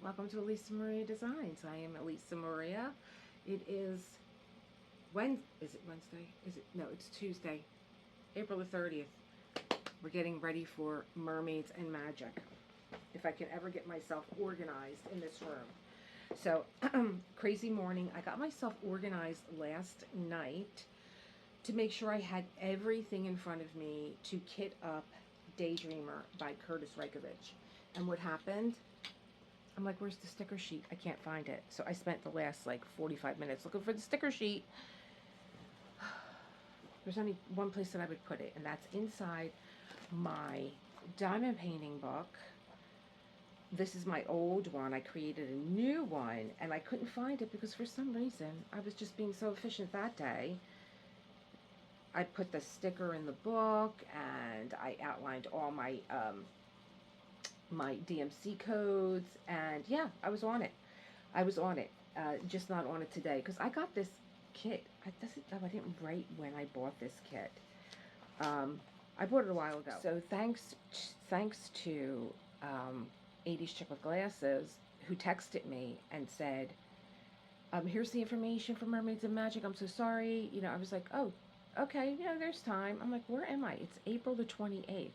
Welcome to Elisa Maria Designs. I am Elisa Maria. It is Wednesday. Is it Wednesday? No, it's Tuesday, April the 30th. We're getting ready for Mermaids and Magic. If I can ever get myself organized in this room. So, crazy morning. I got myself organized last night to make sure I had everything in front of me to kit up Daydreamer by Kurtis Rykovich. And what happened? I'm like, where's the sticker sheet? I can't find it. So I spent the last like 45 minutes looking for the sticker sheet. There's only one place that I would put it, and that's inside my diamond painting book. This is my old one. I created a new one, and I couldn't find it because for some reason I was just being so efficient that day. I put the sticker in the book, and I outlined all my my DMC codes, and yeah, I was on it. Just not on it today because I got this kit. I didn't write when I bought this kit. I bought it a while ago. So thanks to 80s Chick with Glasses, who texted me and said, here's the information for Mermaids and Magic. I'm so sorry. You know, I was like, oh, okay, you know, there's time. I'm like, where am I? It's April the 28th.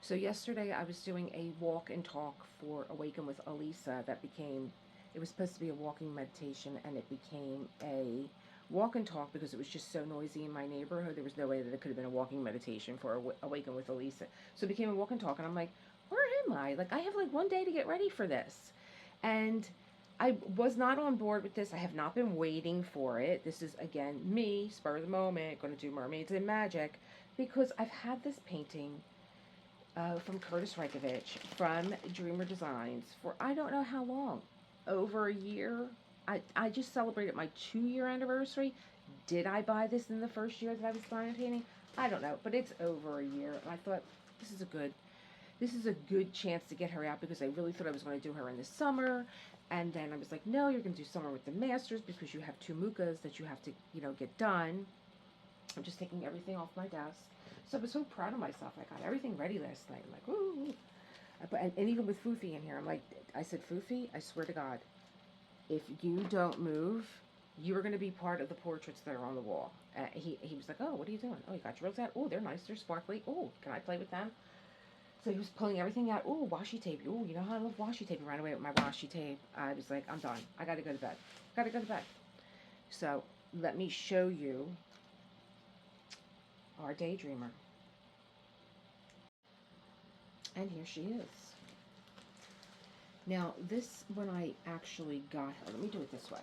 So yesterday I was doing a walk and talk for Awaken with Elisa that became, it was supposed to be a walking meditation, and it became a walk and talk because it was just so noisy in my neighborhood. There was no way that it could have been a walking meditation for Awaken with Elisa. So it became a walk and talk, and I'm like, where am I? Like, I have like one day to get ready for this. And I was not on board with this. I have not been waiting for it. This is, again, me, spur of the moment, going to do Mermaids and Magic, because I've had this painting from Kurtis Rykovich from Dreamer Designs for I don't know how long, over a year. I just celebrated my 2-year anniversary. Did I buy this in the first year that I was diamond painting? I don't know, but it's over a year, and I thought this is a good chance to get her out, because I really thought I was going to do her in the summer, and then I was like, no, you're going to do summer with the masters because you have 2 mukas that you have to, you know, get done. I'm just taking everything off my desk. So I was so proud of myself. I got everything ready last night. I'm like, ooh. And even with Foofy in here, I'm like, I said, Foofy, I swear to God, if you don't move, you are going to be part of the portraits that are on the wall. He was like, oh, what are you doing? Oh, you got your rose out? Oh, they're nice. They're sparkly. Oh, can I play with them? So he was pulling everything out. Oh, washi tape. Oh, you know how I love washi tape. He ran away with my washi tape. I was like, I'm done. I got to go to bed. Got to go to bed. So let me show you our Daydreamer. And here she is. Now, this, when I actually got her, let me do it this way.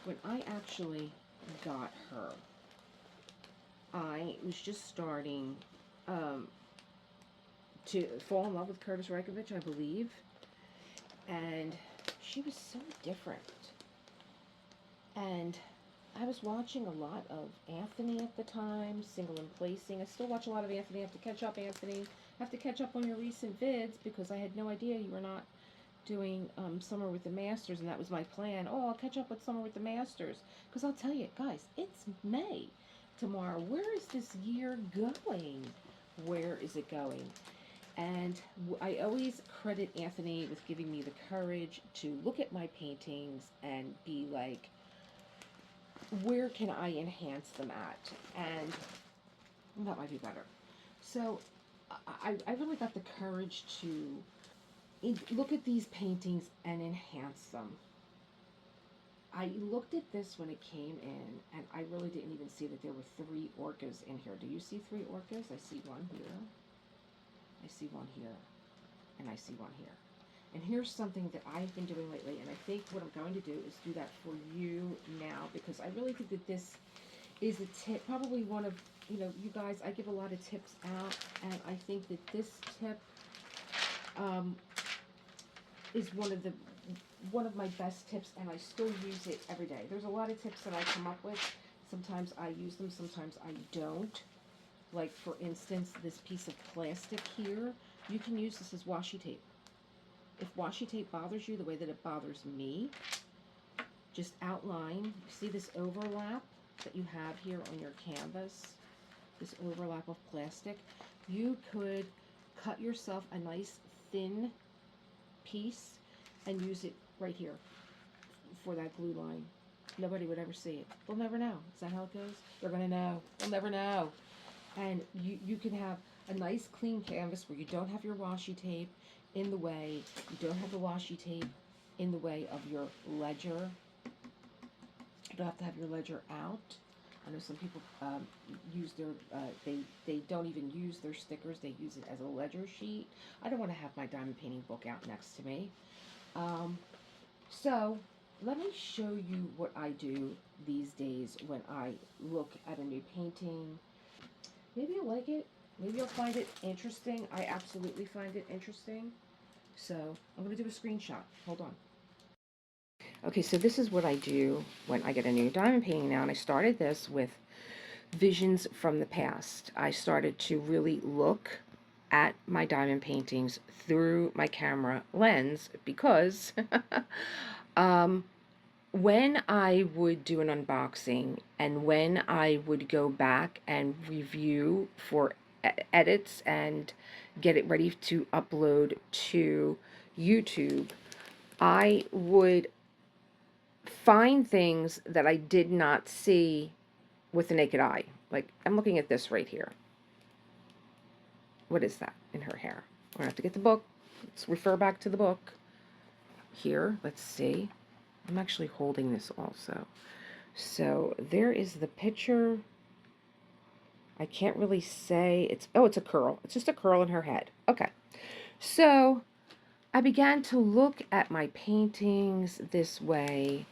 When I actually got her, I was just starting to fall in love with Kurtis Rykovich, I believe. And she was so different. And I was watching a lot of Anthony at the time, Single and Placing. I still watch a lot of Anthony. I have to catch up, Anthony. I have to catch up on your recent vids because I had no idea you were not doing Summer with the Masters, and that was my plan. Oh, I'll catch up with Summer with the Masters. Because I'll tell you, guys, it's May tomorrow. Where is this year going? Where is it going? And I always credit Anthony with giving me the courage to look at my paintings and be like, where can I enhance them at? And that might be better. So I really got the courage to look at these paintings and enhance them. I looked at this when it came in, and I really didn't even see that there were 3 orcas in here. Do you see 3 orcas? I see one here. I see one here. And I see one here. And here's something that I've been doing lately, and I think what I'm going to do is do that for you now, because I really think that this is a tip, probably one of, you know, you guys, I give a lot of tips out, and I think that this tip is one of my best tips, and I still use it every day. There's a lot of tips that I come up with. Sometimes I use them, sometimes I don't. Like, for instance, this piece of plastic here, you can use this as washi tape. If washi tape bothers you the way that it bothers me, just outline. You see this overlap that you have here on your canvas? This overlap of plastic? You could cut yourself a nice thin piece and use it right here for that glue line. Nobody would ever see it. They'll never know. Is that how it goes? They're gonna know. They'll never know. And you can have a nice clean canvas where you don't have your washi tape in the way. You don't have the washi tape in the way of your ledger. You don't have to have your ledger out. I know some people use their, they don't even use their stickers. They use it as a ledger sheet. I don't want to have my diamond painting book out next to me. So let me show you what I do these days when I look at a new painting. Maybe you'll like it. Maybe you'll find it interesting. I absolutely find it interesting. So I'm going to do a screenshot. Hold on. Okay, so this is what I do when I get a new diamond painting now. And I started this with visions from the past. I started to really look at my diamond paintings through my camera lens because when I would do an unboxing and when I would go back and review for edits and get it ready to upload to YouTube, I would find things that I did not see with the naked eye. Like, I'm looking at this right here. What is that in her hair? We're going to have to get the book. Let's refer back to the book. Here, let's see. I'm actually holding this also. So there is the picture. I can't really say. It's a curl. It's just a curl in her head. Okay. So I began to look at my paintings this way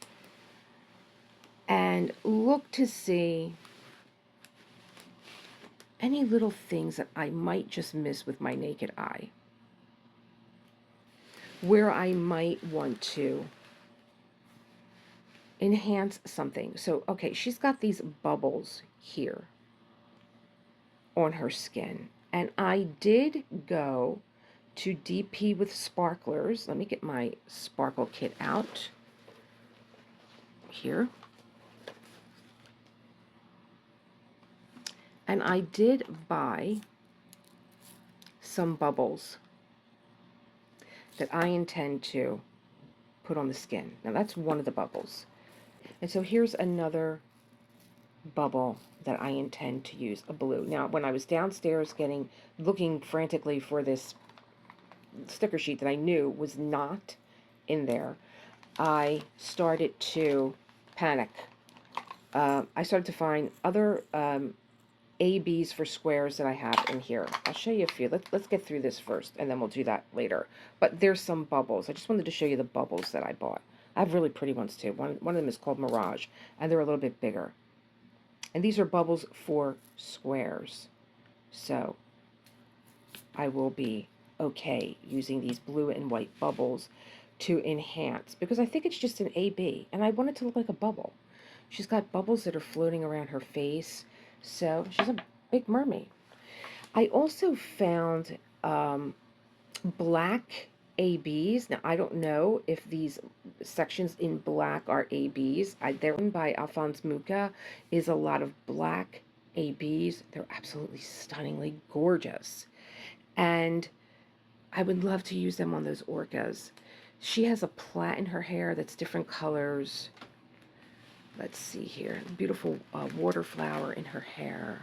and look to see any little things that I might just miss with my naked eye, where I might want to enhance something. So, okay, she's got these bubbles here on her skin, and I did go to DP with sparklers. Let me get my sparkle kit out here. And I did buy some bubbles that I intend to put on the skin. Now that's one of the bubbles. And so here's another bubble that I intend to use, a blue. Now when I was downstairs looking frantically for this sticker sheet that I knew was not in there, I started to panic. I started to find other ABs for squares that I have in here. I'll show you a few. Let's get through this first, and then we'll do that later. But there's some bubbles. I just wanted to show you the bubbles that I bought. I have really pretty ones too. One of them is called Mirage, and they're a little bit bigger. And these are bubbles for squares. So I will be okay using these blue and white bubbles to enhance, because I think it's just an AB, and I want it to look like a bubble. She's got bubbles that are floating around her face. So she's a big mermaid. I also found black ABs. Now, I don't know if these sections in black are ABs. They're owned by Alphonse Mucha. Is a lot of black ABs. They're absolutely stunningly gorgeous. And I would love to use them on those orcas. She has a plait in her hair that's different colors. Let's see here. Beautiful water flower in her hair.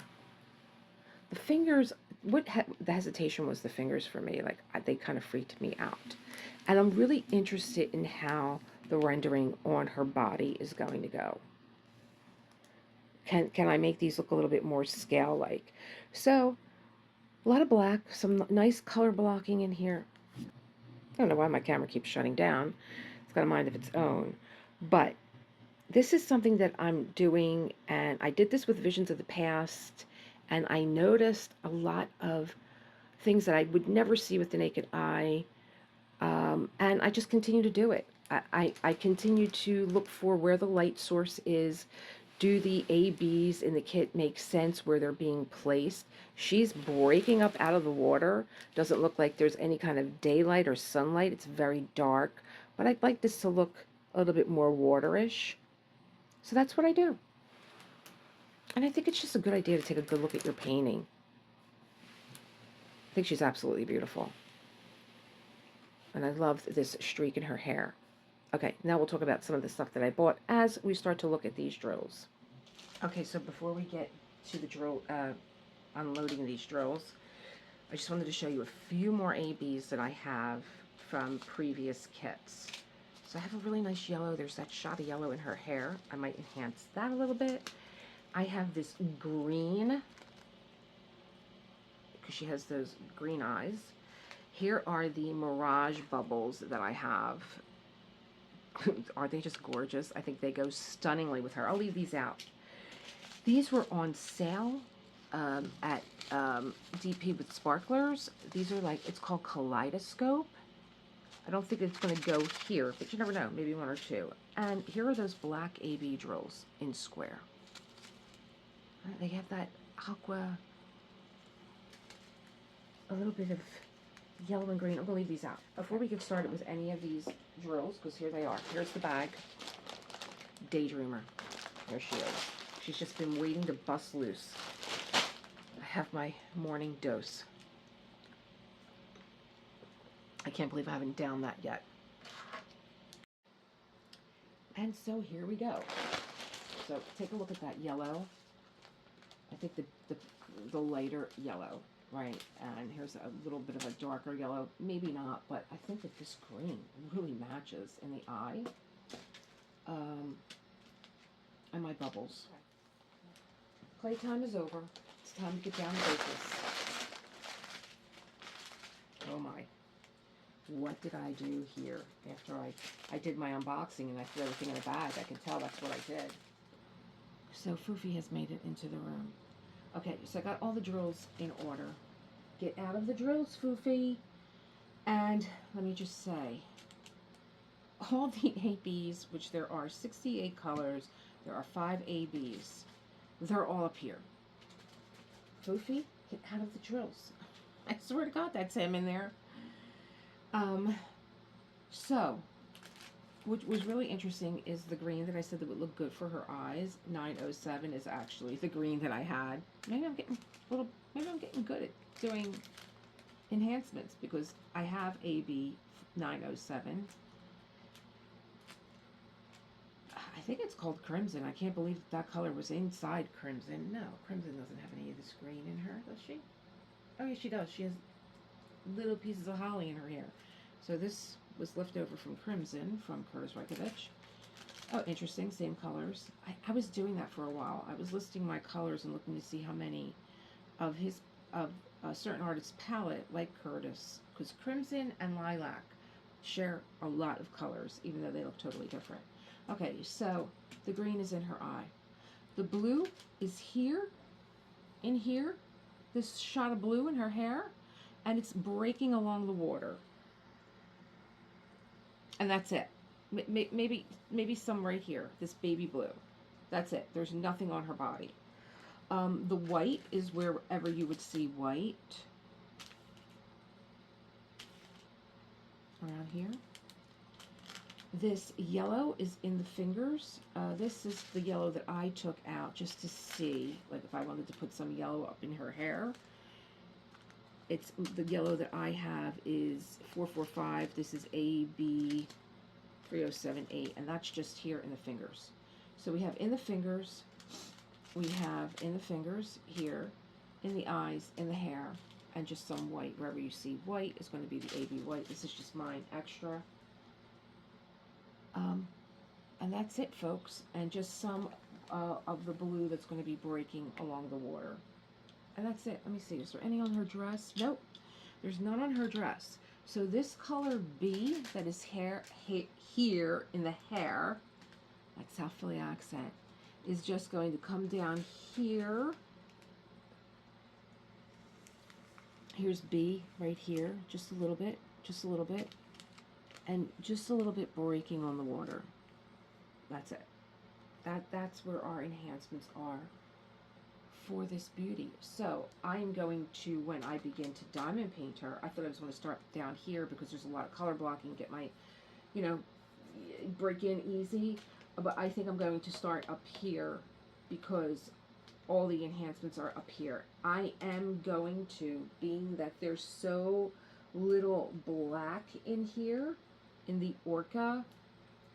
The fingers, the hesitation was the fingers for me. Like, they kind of freaked me out. And I'm really interested in how the rendering on her body is going to go. Can I make these look a little bit more scale-like? So, a lot of black, some nice color blocking in here. I don't know why my camera keeps shutting down. It's got a mind of its own. But this is something that I'm doing, and I did this with Visions of the Past, and I noticed a lot of things that I would never see with the naked eye, and I just continue to do it. I continue to look for where the light source is. Do the ABs in the kit make sense where they're being placed? She's breaking up out of the water. Doesn't look like there's any kind of daylight or sunlight. It's very dark, but I'd like this to look a little bit more waterish. So that's what I do. And I think it's just a good idea to take a good look at your painting. I think she's absolutely beautiful. And I love this streak in her hair. Okay, now we'll talk about some of the stuff that I bought as we start to look at these drills. Okay, so before we get to the drill, unloading these drills, I just wanted to show you a few more ABs that I have from previous kits. So I have a really nice yellow. There's that shot of yellow in her hair. I might enhance that a little bit. I have this green, because she has those green eyes. Here are the Mirage bubbles that I have. Are they just gorgeous? I think they go stunningly with her. I'll leave these out. These were on sale at DP with sparklers. These are like, it's called Kaleidoscope. I don't think it's going to go here, but you never know. Maybe one or two. And here are those black AB drills in square. They have that aqua, a little bit of yellow and green. I'm going to leave these out. Before we get started with any of these drills, because here they are. Here's the bag. Daydreamer. There she is. She's just been waiting to bust loose. I have my morning dose. I can't believe I haven't downed that yet. And so here we go. So take a look at that yellow. I think the lighter yellow, right? And here's a little bit of a darker yellow. Maybe not, but I think that this green really matches in the eye. And my bubbles. Playtime is over. It's time to get down to business. Oh my. What did I do here after I did my unboxing and I threw everything in a bag? I can tell that's what I did. So Foofy has made it into the room. Okay, so I got all the drills in order. Get out of the drills, Foofy. And let me just say, all the ABs, which there are 68 colors, there are 5 ABs. They're all up here. Foofy, get out of the drills. I swear to God, that's him in there. So, what was really interesting is the green that I said that would look good for her eyes. 907 is actually the green that I had. Maybe I'm getting good at doing enhancements because I have AB 907. I think it's called Crimson. I can't believe that color was inside Crimson. No, Crimson doesn't have any of this green in her, does she? Oh, yeah, she does. She has little pieces of holly in her hair. So this was left over from Crimson, from Kurtis Rykovich. Oh, interesting, same colors. I was doing that for a while. I was listing my colors and looking to see how many of a certain artist's palette, like Kurtis, because Crimson and Lilac share a lot of colors, even though they look totally different. Okay, so the green is in her eye. The blue is here, in here, this shot of blue in her hair, and it's breaking along the water. And that's it. Maybe some right here, this baby blue. That's it. There's nothing on her body. The white is wherever you would see white. Around here. This yellow is in the fingers. This is the yellow that I took out just to see, like if I wanted to put some yellow up in her hair. It's the yellow that I have is 445. This is AB 3078, and that's just here in the fingers. So we have in the fingers, we have in the fingers here, in the eyes, in the hair, and just some white. Wherever you see white is going to be the AB white. This is just mine extra. And that's it, folks. And just some of the blue that's going to be breaking along the water. And that's it. Let me see. Is there any on her dress? Nope. There's none on her dress. So this color B that is here in the hair, like South Philly accent, is just going to come down here. Here's B right here. Just a little bit. Just a little bit. And just a little bit breaking on the water. That's it. That's where our enhancements are for this beauty. So I'm going to, when I begin to diamond paint her, I thought I was going to start down here because there's a lot of color blocking, get my, you know, break in easy. But I think I'm going to start up here because all the enhancements are up here. I am going to, being that they're so little black in here, in the orca.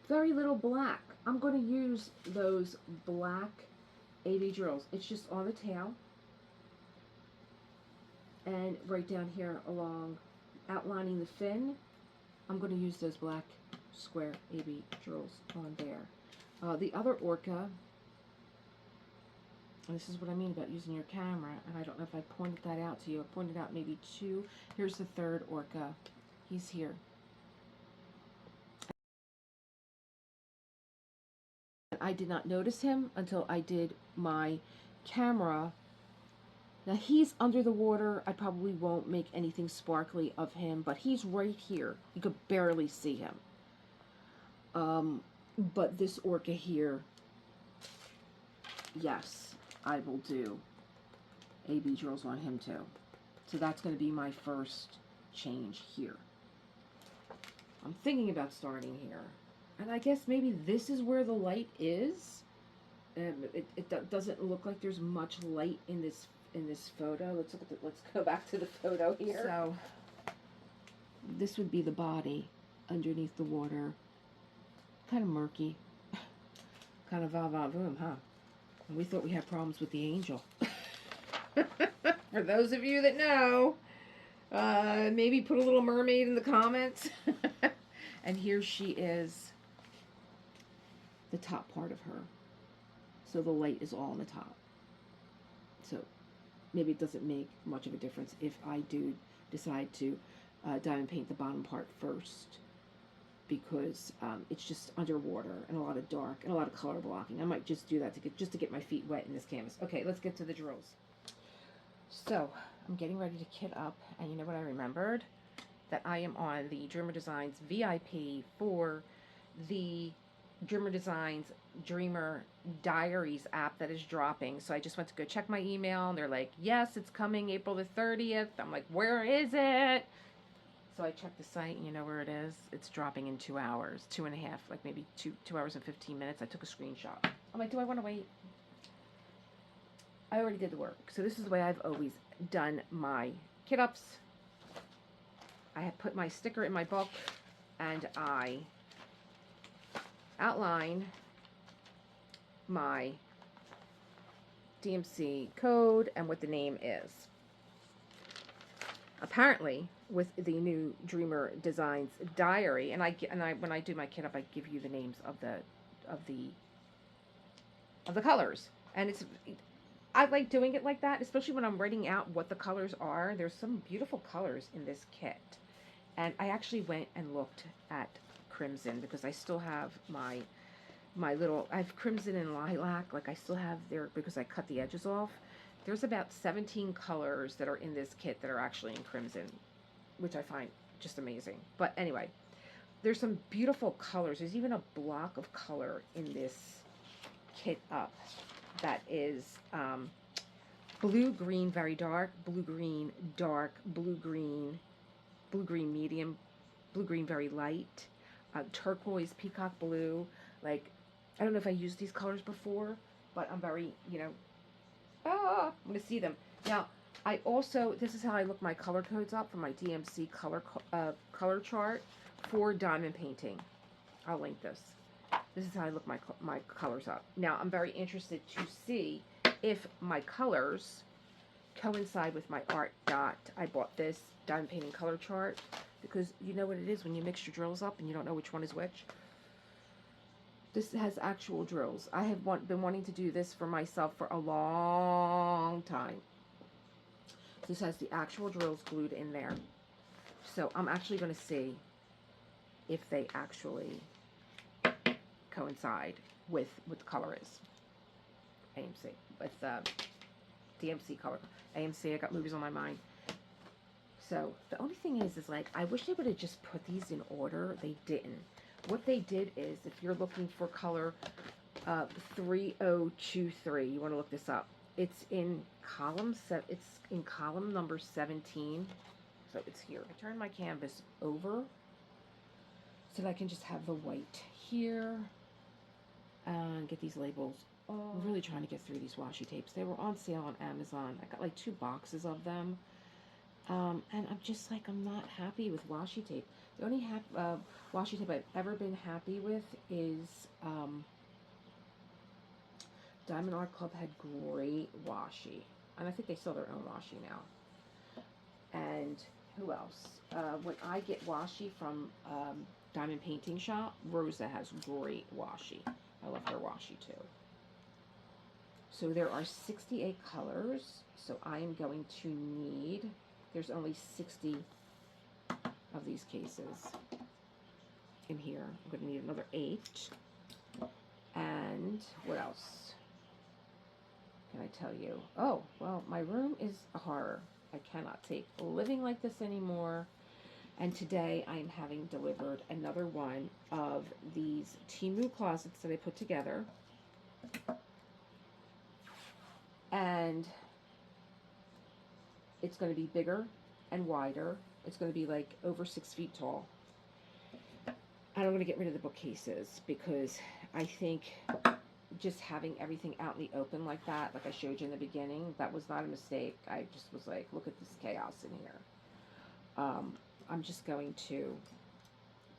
Very little black. I'm going to use those black AB drills. It's just on the tail. And right down here along, outlining the fin, I'm going to use those black square AB drills on there. The other orca, and this is what I mean about using your camera, and I don't know if I pointed that out to you. I pointed out maybe two. Here's the third orca. He's here. I did not notice him until I did my camera. Now he's under the water. I probably won't make anything sparkly of him, but he's right here. You could barely see him. But this orca here, yes, I will do AB drills on him too. So that's going to be my first change here. I'm thinking about starting here. And I guess maybe this is where the light is. It doesn't look like there's much light in this photo. Let's look at let's go back to the photo here. So this would be the body underneath the water. Kind of murky. Kind of va-va-voom, huh? And we thought we had problems with the angel. For those of you that know, maybe put a little mermaid in the comments. And here she is. The top part of her. So the light is all on the top. So maybe it doesn't make much of a difference if I do decide to diamond paint the bottom part first, because it's just underwater and a lot of dark and a lot of color blocking. I might just do that to get my feet wet in this canvas. Okay, let's get to the drills. So I'm getting ready to kit up, and you know what I remembered? That I am on the Dreamer Designs VIP for the Dreamer Designs Dreamer Diaries app that is dropping. So I just went to go check my email, and they're like, yes, it's coming April the 30th. I'm like, where is it? So I checked the site, and you know where it is? It's dropping in 2 hours, 2.5, like maybe 2 hours and 15 minutes. I took a screenshot. I'm like, do I want to wait? I already did the work. So this is the way I've always done my kit ups. I have put my sticker in my book, and I outline my DMC code and what the name is. Apparently, with the new Dreamer Designs diary, and when I do my kit up, I give you the names of the colors, and I like doing it like that, especially when I'm writing out what the colors are. There's some beautiful colors in this kit, and I actually went and looked at crimson because I still have my little, I have crimson and lilac, like I still have there because I cut the edges off. There's about 17 colors that are in this kit that are actually in crimson, which I find just amazing. But anyway, there's some beautiful colors. There's even a block of color in this kit up that is blue green very dark, blue green dark, blue green medium, blue green very light, turquoise peacock blue. Like, I don't know if I used these colors before, but I'm very, you know, I'm going to see them. Now, I also, this is how I look my color codes up for my DMC color chart for diamond painting. I'll link this. This is how I look my colors up. Now, I'm very interested to see if my colors coincide with my art dot. I bought this diamond painting color chart because you know what it is when you mix your drills up and you don't know which one is which. This has actual drills. I have been wanting to do this for myself for a long time. This has the actual drills glued in there. So I'm actually going to see if they actually coincide with what the color is. AMC. With DMC color. AMC, I got movies on my mind. So the only thing is like, I wish they would have just put these in order. They didn't. What they did is, if you're looking for color 3023, you want to look this up. It's in column number 17. So it's here. I turn my canvas over so that I can just have the white here and get these labels. I'm really trying to get through these washi tapes. They were on sale on Amazon. I got like 2 boxes of them. And I'm just like, I'm not happy with washi tape. The only washi tape I've ever been happy with is Diamond Art Club had great washi. And I think they sell their own washi now. And who else? When I get washi from Diamond Painting Shop, Rosa has great washi. I love her washi too. So there are 68 colors. So I am going to need, there's only 60 of these cases in here. I'm going to need another 8. And what else can I tell you? Oh, well, my room is a horror. I cannot take living like this anymore. And today I am having delivered another one of these Temu closets that I put together. And it's going to be bigger and wider. It's going to be like over 6 feet tall. And I'm going to get rid of the bookcases because I think just having everything out in the open like that, like I showed you in the beginning, that was not a mistake. I just was like, look at this chaos in here. I'm just going to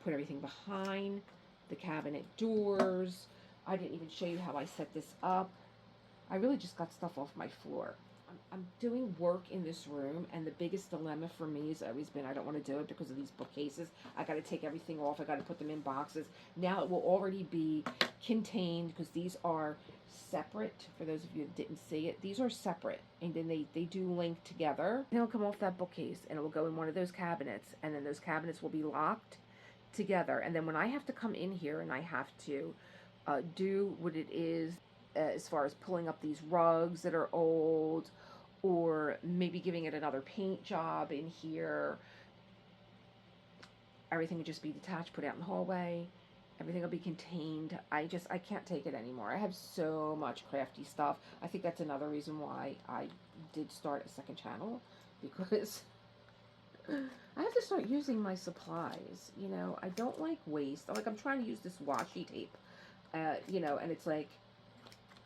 put everything behind the cabinet doors. I didn't even show you how I set this up. I really just got stuff off my floor. I'm doing work in this room, and the biggest dilemma for me has always been I don't want to do it because of these bookcases. I got to take everything off. I got to put them in boxes. Now it will already be contained because these are separate. For those of you that didn't see it, these are separate, and then they do link together. And it'll come off that bookcase, and it will go in one of those cabinets, and then those cabinets will be locked together. And then when I have to come in here and I have to do what it is as far as pulling up these rugs that are old, or maybe giving it another paint job in here, everything would just be detached, put out in the hallway. Everything will be contained. I can't take it anymore. I have so much crafty stuff. I think that's another reason why I did start a second channel, because I have to start using my supplies. You know, I don't like waste. Like, I'm trying to use this washi tape, you know, and it's like,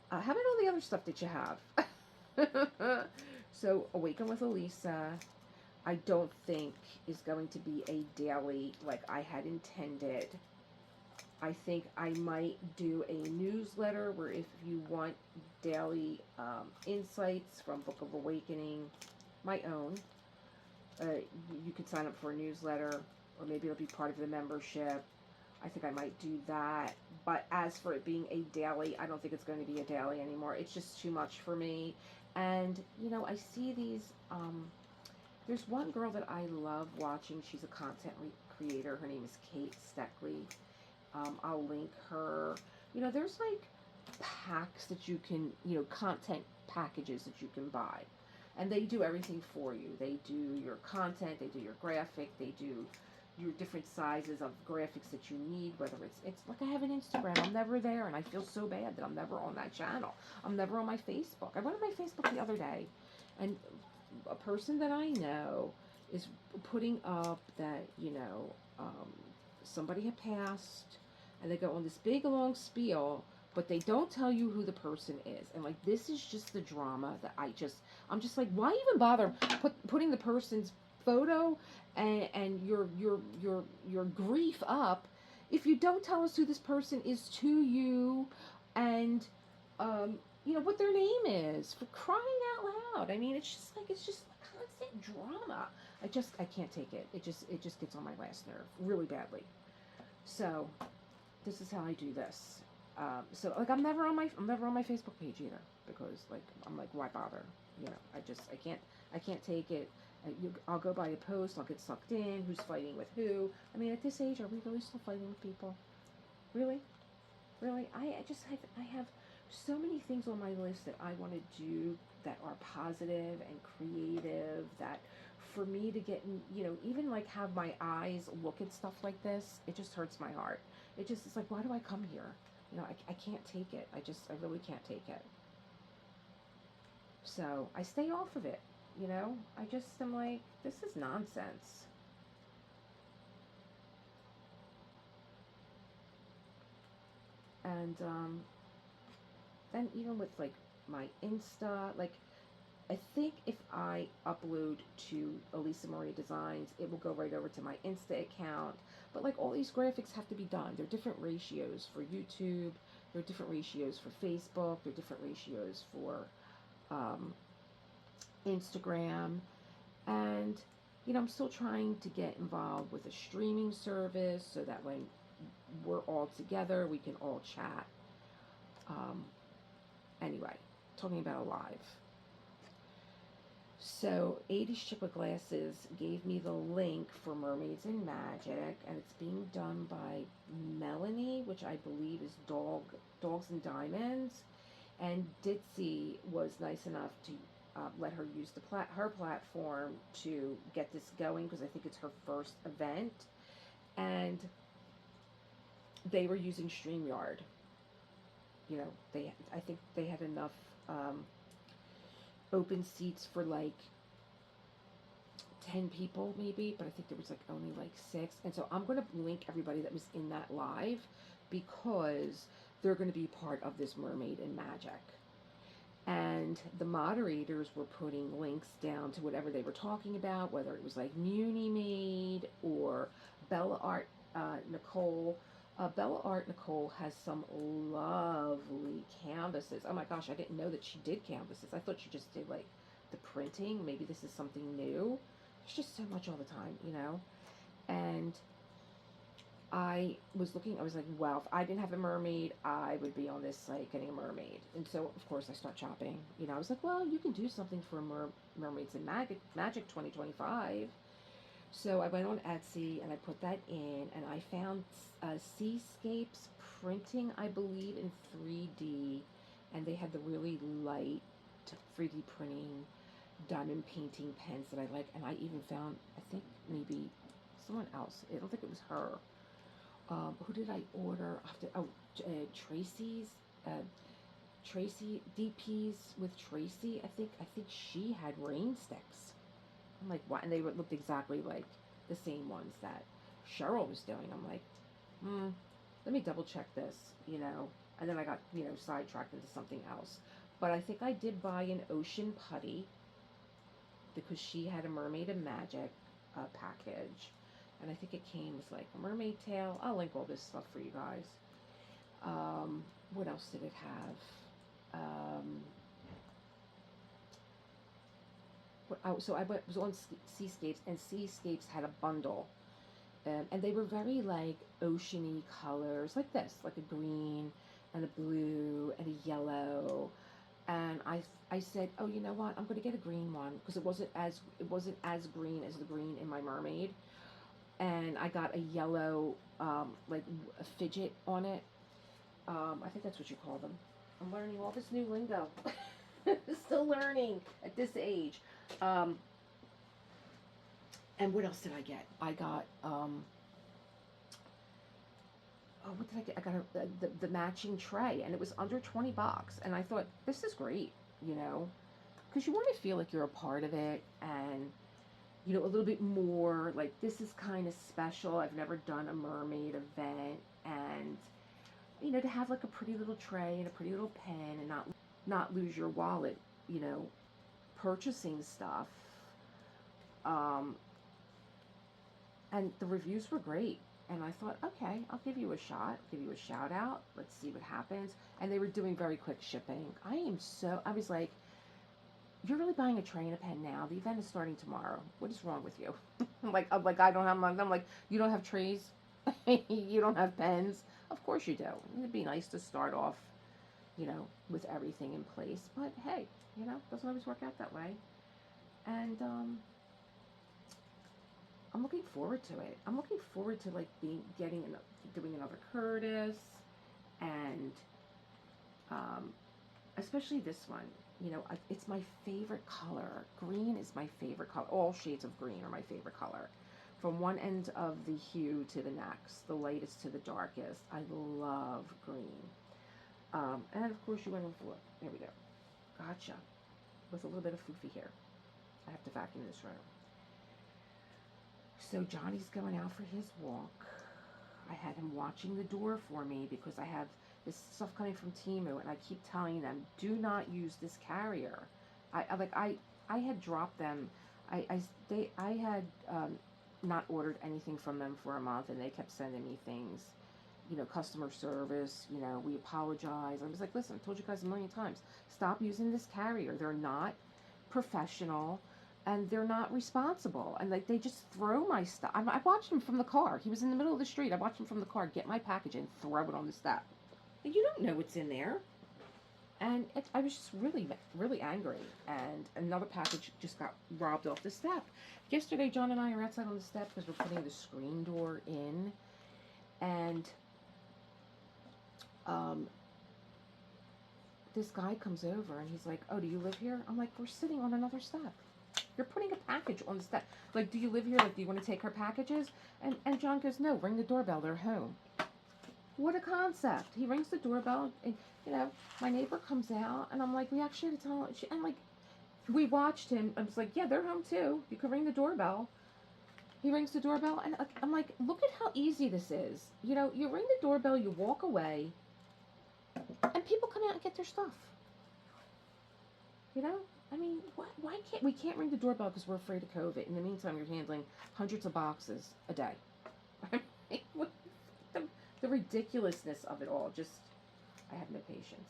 how about all the other stuff that you have? So, Awaken with Elisa, I don't think is going to be a daily like I had intended. I think I might do a newsletter where if you want daily insights from Book of Awakening, my own, you could sign up for a newsletter, or maybe it'll be part of the membership. I think I might do that. But as for it being a daily, I don't think it's going to be a daily anymore. It's just too much for me. And, you know, I see these, there's one girl that I love watching. She's a content creator. Her name is Kate Steckley. I'll link her. You know, there's like packs that you can, you know, content packages that you can buy. And they do everything for you. They do your content, they do your graphic, they do your different sizes of graphics that you need, whether it's like I have an Instagram, I'm never there, and I feel so bad that I'm never on that channel. I'm never on my Facebook. I went on my Facebook the other day, and a person that I know is putting up that, you know, somebody had passed, and they go on this big long spiel, but they don't tell you who the person is. And like, this is just the drama that I'm just like, why even bother putting the person's photo and your grief up if you don't tell us who this person is to you, and you know what their name is, for crying out loud. I mean, it's just constant drama. I can't take it. It just gets on my last nerve really badly. So this is how I do this. So like, I'm never on my Facebook page either, because like, I'm like, why bother? You know, I can't take it. I'll go by a post, I'll get sucked in, who's fighting with who. I mean, at this age, are we really still fighting with people? Really? Really? I have so many things on my list that I want to do that are positive and creative, that for me to get, you know, even like have my eyes look at stuff like this, it just hurts my heart. It's like, why do I come here? You know, I can't take it. I really can't take it. So I stay off of it. You know, I just am like, this is nonsense. And then even with like my Insta, like I think if I upload to Elisa Marie Designs, it will go right over to my Insta account. But like all these graphics have to be done. They're different ratios for YouTube. They're different ratios for Facebook. They're different ratios for um, Instagram. And, you know, I'm still trying to get involved with a streaming service so that when we're all together, we can all chat. Anyway, talking about a live. So 80 Shipper Glasses gave me the link for Mermaids and Magic, and it's being done by Melanie, which I believe is Dogs and Diamonds. And Ditzy was nice enough to let her use her platform to get this going, because I think it's her first event. And they were using StreamYard. You know, I think they had enough open seats for like 10 people maybe, but I think there was like only like 6. And so I'm going to link everybody that was in that live, because they're going to be part of this Mermaid and Magic. And the moderators were putting links down to whatever they were talking about, whether it was like MERMAID or Bella Art Nicole. Bella Art Nicole has some lovely canvases. Oh my gosh, I didn't know that she did canvases. I thought she just did like the printing. Maybe this is something new. There's just so much all the time, you know. And I was looking, I was like, well, if I didn't have a mermaid, I would be on this site getting a mermaid. And so, of course, I start shopping. You know, I was like, well, you can do something for Mermaids and Magic 2025. So I went on Etsy and I put that in, and I found Seascapes printing, I believe, in 3D. And they had the really light 3D printing diamond painting pens that I like. And I even found, I think, maybe someone else. I don't think it was her. Who did I order? Tracy's, Tracy DPs with Tracy. I think she had rain sticks. I'm like, what? And they looked exactly like the same ones that Cheryl was doing. I'm like, let me double check this, you know. And then I got, you know, sidetracked into something else. But I think I did buy an ocean putty, because she had a Mermaid and Magic package. And I think it came with like a mermaid tail. I'll link all this stuff for you guys. What else did it have? So I was on Seascapes, and Seascapes had a bundle. And they were very like oceany colors, like this, like a green and a blue and a yellow. And I said, oh, you know what? I'm going to get a green one, because it wasn't as green as the green in my mermaid. And I got a yellow, like a fidget on it. I think that's what you call them. I'm learning all this new lingo. Still learning at this age. And what else did I get? I got, what did I get? I got the matching tray, and it was under 20 bucks. And I thought, this is great, you know, because you want to feel like you're a part of it, and you know, a little bit more like, this is kind of special. I've never done a mermaid event, and you know, to have like a pretty little tray and a pretty little pen, and not lose your wallet, you know, purchasing stuff. And the reviews were great, and I thought, okay, I'll give you a shot, give you a shout out. Let's see what happens. And they were doing very quick shipping. I was like, you're really buying a tray and a pen now? The event is starting tomorrow. What is wrong with you? I'm like, I don't have them. I'm like, you don't have trays? You don't have pens? Of course you do. It'd be nice to start off, you know, with everything in place. But hey, you know, doesn't always work out that way. And I'm looking forward to it. I'm looking forward to like doing another Kurtis, and especially this one. You know, it's my favorite color. Green is my favorite color. All shades of green are my favorite color. From one end of the hue to the next, the lightest to the darkest. I love green. And of course you went on for, there we go. Gotcha. With a little bit of foofy here. I have to vacuum this room. So Johnny's going out for his walk. I had him watching the door for me, because I have this stuff coming from Temu, and I keep telling them, do not use this carrier. I had dropped them. I had not ordered anything from them for a month, and they kept sending me things, you know, customer service, you know, we apologize. I was like, listen, I told you guys a million times, stop using this carrier. They're not professional, and they're not responsible, and like they just throw my stuff. I watched him from the car. He was in the middle of the street. I watched him from the car get my package and throw it on the step. You don't know what's in there. And I was just really, really angry. And another package just got robbed off the step. Yesterday, John and I are outside on the step because we're putting the screen door in. And this guy comes over and he's like, oh, do you live here? I'm like, we're sitting on another step. You're putting a package on the step. Like, do you live here? Like, do you want to take our packages? And John goes, no, ring the doorbell. They're home. What a concept. He rings the doorbell, and, you know, my neighbor comes out, and I'm like, we actually had to tell him, and, like, we watched him. I was like, yeah, they're home, too. You can ring the doorbell. He rings the doorbell, and I'm like, look at how easy this is. You know, you ring the doorbell, you walk away, and people come out and get their stuff. You know? I mean, why can't we ring the doorbell because we're afraid of COVID? In the meantime, you're handling hundreds of boxes a day. The ridiculousness of it all, just, I have no patience.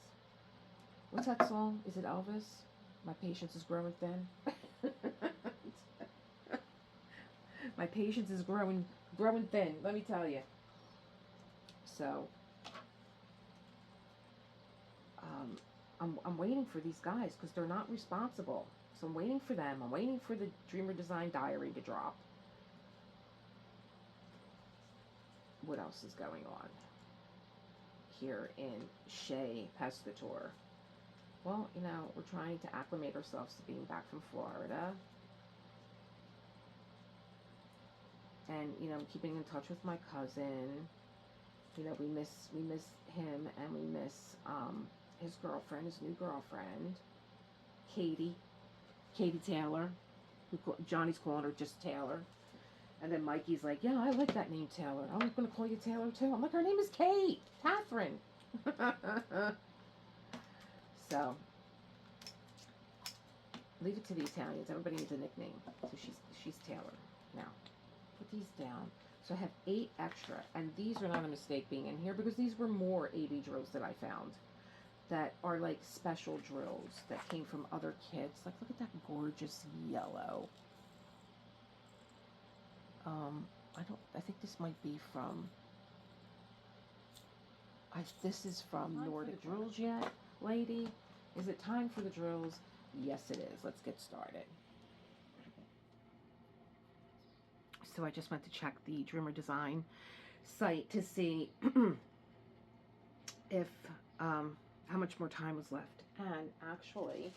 What's that song? Is it Elvis? My patience is growing thin. My patience is growing thin, let me tell you. So, I'm waiting for these guys because they're not responsible. So I'm waiting for them. I'm waiting for the Dreamer Design Diary to drop. What else is going on here in Shea Pescator? Well, you know, we're trying to acclimate ourselves to being back from Florida. And, you know, keeping in touch with my cousin. You know, we miss him, and we miss his girlfriend, his new girlfriend, Katie Taylor. Johnny's calling her just Taylor. And then Mikey's like, yeah, I like that name, Taylor. I'm going to call you Taylor, too. I'm like, her name is Kate. Catherine. So, leave it to the Italians. Everybody needs a nickname. So she's Taylor. Now, put these down. So I have 8 extra. And these are not a mistake being in here because these were more AB drills that I found that are like special drills that came from other kits. Like, look at that gorgeous yellow. I think this might be from, this is from Nordic Drills yet, lady? Is it time for the drills? Yes, it is. Let's get started. So I just went to check the Dreamer Design site to see if, how much more time was left. And actually,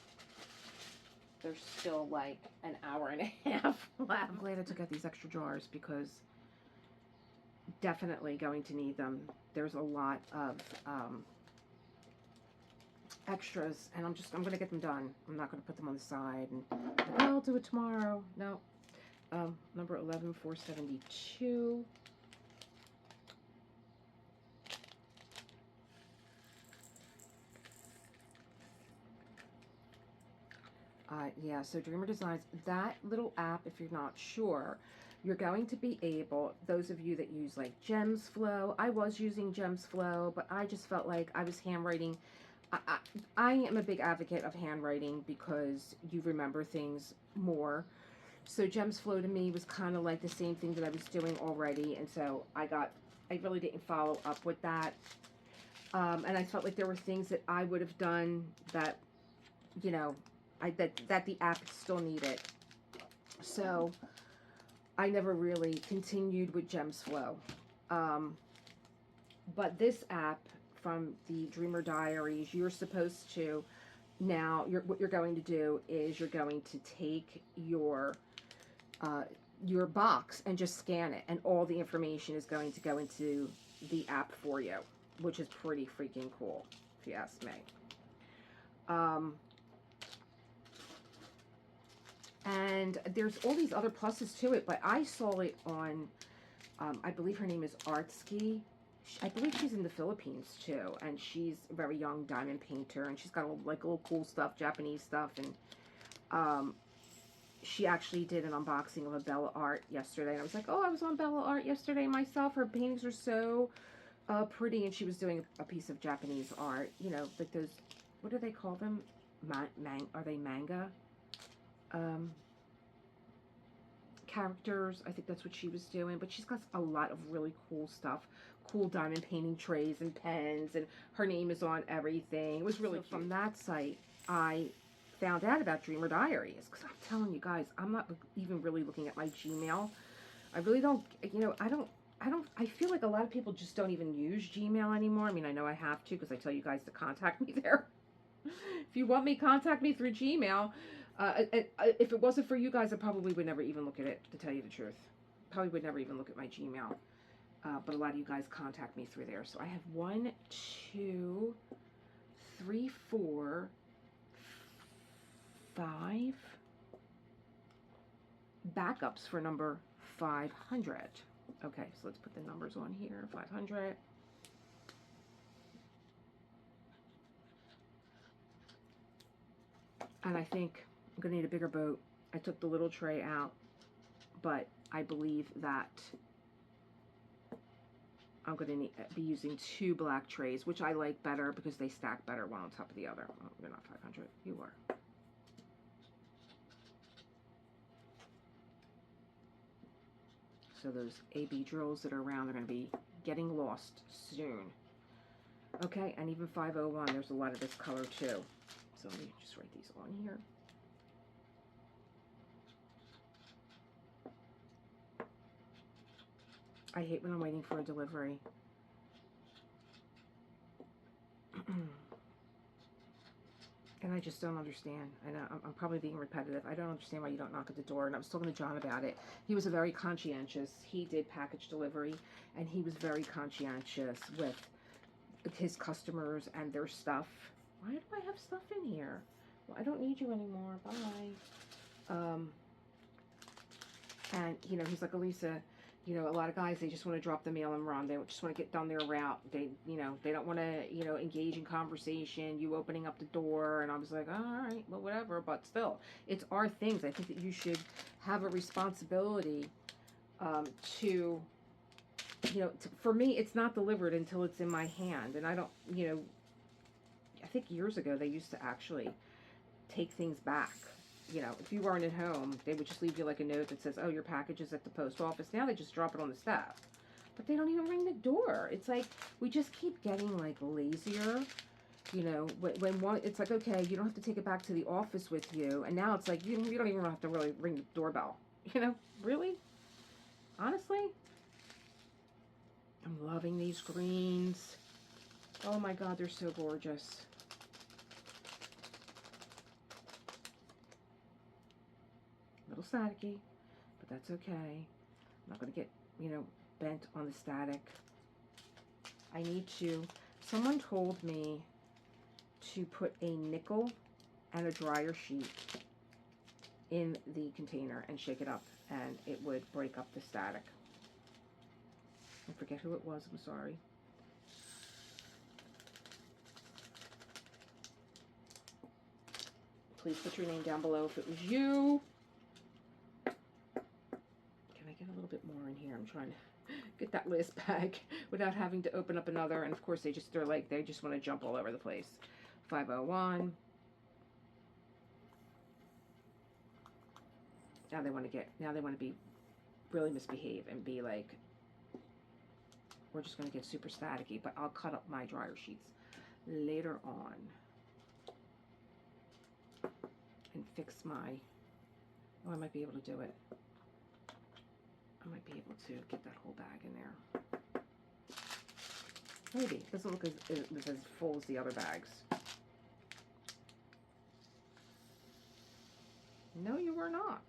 there's still like an hour and a half left. I'm glad I took out these extra jars because definitely going to need them. There's a lot of extras, and I'm going to get them done. I'm not going to put them on the side and I'll do it tomorrow. No. Number 11472. Yeah, so Dreamer Designs, that little app, if you're not sure, you're going to be able, those of you that use like Gems Flow, I was using Gems Flow, but I just felt like I was handwriting. I am a big advocate of handwriting because you remember things more. So Gems Flow to me was kind of like the same thing that I was doing already, and so I really didn't follow up with that. And I felt like there were things that I would have done that, you know, that the app still needed. So I never really continued with Gems Flow. But this app from the Dreamer Diaries, you're supposed to, now, what you're going to do is you're going to take your box and just scan it, and all the information is going to go into the app for you, which is pretty freaking cool, if you ask me. And there's all these other pluses to it, but I saw it on, I believe her name is Artsky. I believe she's in the Philippines too, and she's a very young diamond painter, and she's got like little cool stuff, Japanese stuff, and She actually did an unboxing of a Bella Art yesterday, and I was like, oh, I was on Bella Art yesterday myself. Her paintings are so pretty, and she was doing a piece of Japanese art, you know, like those, what do they call them? Are they manga? Characters, I think that's what she was doing, but she's got a lot of really cool stuff, cool diamond painting trays and pens, and her name is on everything. It was really cute. From that site, I found out about Dreamer Diaries, because I'm telling you guys, I'm not even really looking at my Gmail. I really don't, you know, I feel like a lot of people just don't even use Gmail anymore. I mean, I know I have to, because I tell you guys to contact me there. If you want me, contact me through Gmail. If it wasn't for you guys, I probably would never even look at it, to tell you the truth. Probably would never even look at my Gmail. But a lot of you guys contact me through there. So I have 1, 2, 3, 4, 5 backups for number 500. Okay, so let's put the numbers on here. 500. And I think I'm going to need a bigger boat. I took the little tray out, but I believe that I'm going to be using 2 black trays, which I like better because they stack better one on top of the other. Oh, you're not 500. You are. So those AB drills that are around are going to be getting lost soon. Okay, and even 501, there's a lot of this color too. So let me just write these on here. I hate when I'm waiting for a delivery. And I just don't understand. I know I'm probably being repetitive. I don't understand why you don't knock at the door. And I was talking to John about it. He was a very conscientious. He did package delivery, and he was very conscientious with his customers and their stuff. Why do I have stuff in here? Well, I don't need you anymore. Bye. And, you know, he's like, Elisa, you know, a lot of guys, they just want to drop the mail and run. They just want to get done their route. They, you know, they don't want to, you know, engage in conversation, you opening up the door. And I was like, oh, all right, well, whatever. But still, it's our things. I think that you should have a responsibility to, you know, for me, it's not delivered until it's in my hand. And I don't, you know, I think years ago, they used to actually take things back. You know, if you weren't at home, they would just leave you like a note that says, oh, your package is at the post office. Now they just drop it on the step. But they don't even ring the door. It's like, we just keep getting like lazier. You know, when one, it's like, okay, you don't have to take it back to the office with you. And now it's like, you don't even have to really ring the doorbell. You know, really? Honestly? I'm loving these greens. Oh my God, they're so gorgeous. A little staticky, but that's okay. I'm not going to get, you know, bent on the static. I need to, someone told me to put a nickel and a dryer sheet in the container and shake it up, and it would break up the static. I forget who it was, I'm sorry. Please put your name down below if it was you. Can I get a little bit more in here? I'm trying to get that last bag without having to open up another. And of course they just want to jump all over the place. 501. Now they want to be really misbehave and be like, we're just going to get super staticky, but I'll cut up my dryer sheets later on and fix my, oh, I might be able to do it. I might be able to get that whole bag in there. Maybe. It doesn't look as full as the other bags. No, you were not.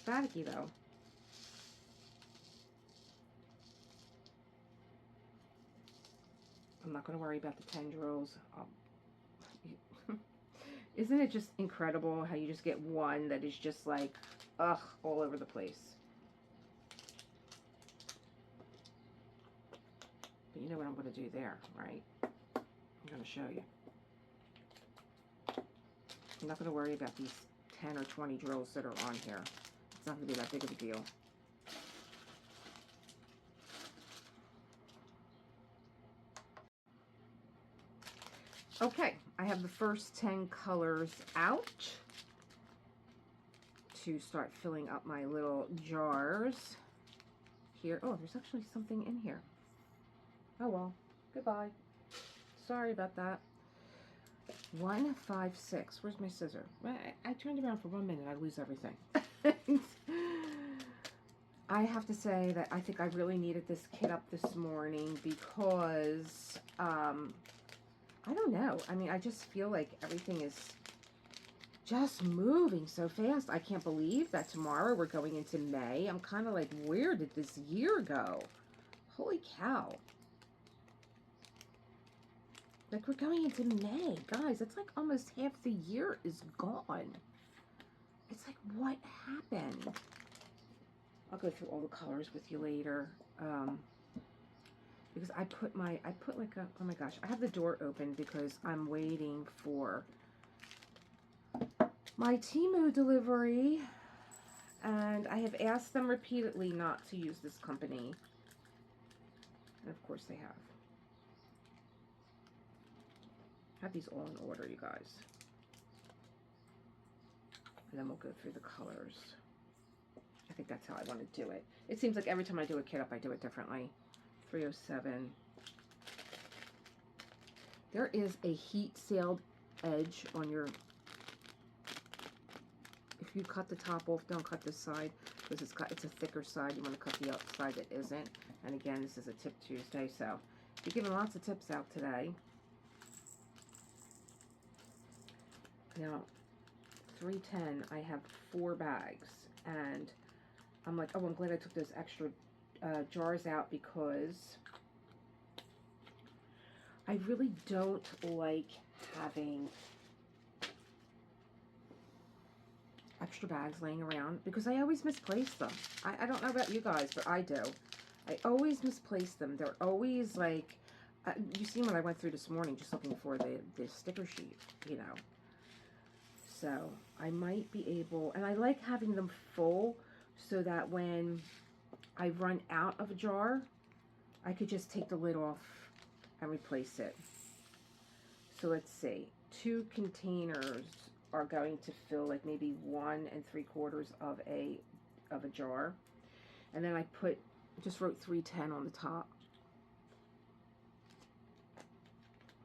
Staticky, though. I'm not going to worry about the tendrils. Isn't it just incredible how you just get one that is just like, ugh, all over the place? But you know what I'm going to do there, right? I'm going to show you. I'm not going to worry about these 10 or 20 drills that are on here. It's not going to be that big of a deal. Okay, I have the first 10 colors out to start filling up my little jars here. Oh, there's actually something in here. Oh well, goodbye. Sorry about that. 1, 5, 6. Where's my scissor? I turned around for 1 minute. I lose everything. I have to say that I think I really needed this kit up this morning because, I don't know. I mean, I just feel like everything is just moving so fast. I can't believe that tomorrow we're going into May. I'm kind of like, where did this year go? Holy cow. Like, we're going into May. Guys, it's like almost half the year is gone. It's like, what happened? I'll go through all the colors with you later. Because I put like a, oh my gosh, I have the door open because I'm waiting for my TAMMY delivery. And I have asked them repeatedly not to use this company. And of course they have. I have these all in order, you guys. And then we'll go through the colors. I think that's how I want to do it. It seems like every time I do a kit up, I do it differently. 307. There is a heat sealed edge on your, if you cut the top off, don't cut this side because it's a thicker side. You want to cut the outside that isn't. And again, this is a tip Tuesday, so you're giving lots of tips out today. Now, 310, I have 4 bags, and I'm like, oh, I'm glad I took those extra jars out because I really don't like having extra bags laying around because I always misplace them. I don't know about you guys, but I do. I always misplace them. They're always like, you see what I went through this morning just looking for the sticker sheet, you know. So I might be able, and I like having them full so that when I run out of a jar, I could just take the lid off and replace it. So let's see, 2 containers are going to fill like maybe 1 3/4 of a jar. And then I just wrote 310 on the top.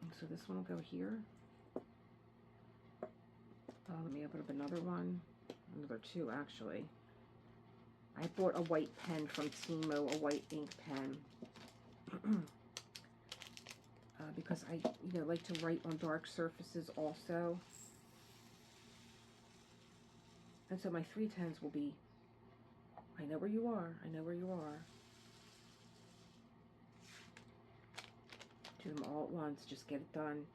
And so this one will go here. Let me open up another one. Another 2, actually. I bought a white pen from TAMMY, a white ink pen. Because I, like to write on dark surfaces also. And so my 310s will be, I know where you are, I know where you are. Do them all at once, just get it done.